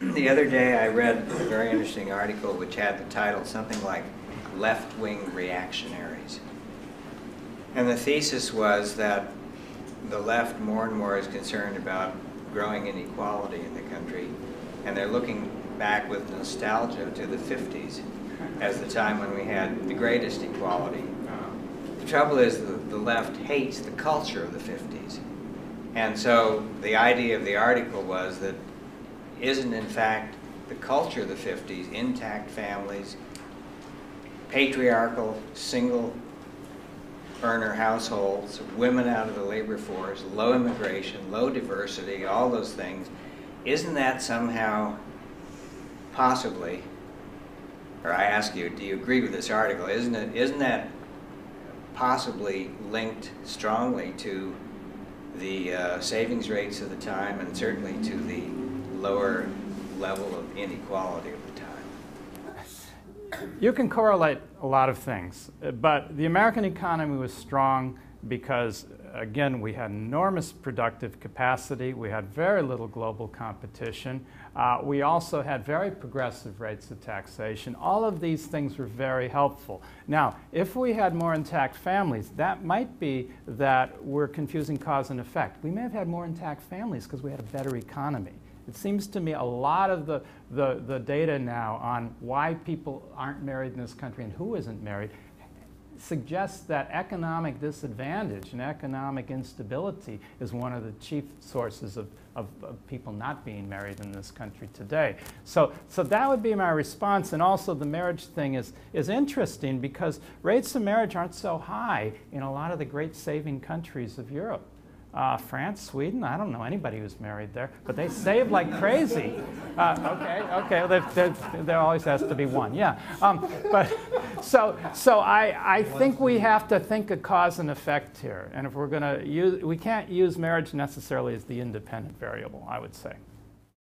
The other day I read a very interesting article which had the title something like "Left-Wing Reactionaries." And the thesis was that the left more and more is concerned about growing inequality in the country, and they're looking back with nostalgia to the 50s as the time when we had the greatest equality. The trouble is the left hates the culture of the 50s. And so the idea of the article was that isn't in fact the culture of the 50s, intact families, patriarchal, single earner households, women out of the labor force, low immigration, low diversity, all those things, isn't that somehow possibly, or I ask you, do you agree with this article, isn't that possibly linked strongly to the savings rates of the time and certainly to the lower level of inequality of the time? You can correlate a lot of things, but the American economy was strong because, again, we had enormous productive capacity, we had very little global competition, we also had very progressive rates of taxation. All of these things were very helpful. Now, if we had more intact families, that might be that we're confusing cause and effect. We may have had more intact families because we had a better economy. It seems to me a lot of the data now on why people aren't married in this country and who isn't married suggests that economic disadvantage and economic instability is one of the chief sources of people not being married in this country today. So that would be my response. And also the marriage thing is interesting because rates of marriage aren't so high in a lot of the great saving countries of Europe. France, Sweden, I don't know anybody who's married there, but they save like crazy. Okay, there always has to be one, yeah. So I think we have to think of cause and effect here, and if we're going to use, we can't use marriage necessarily as the independent variable, I would say.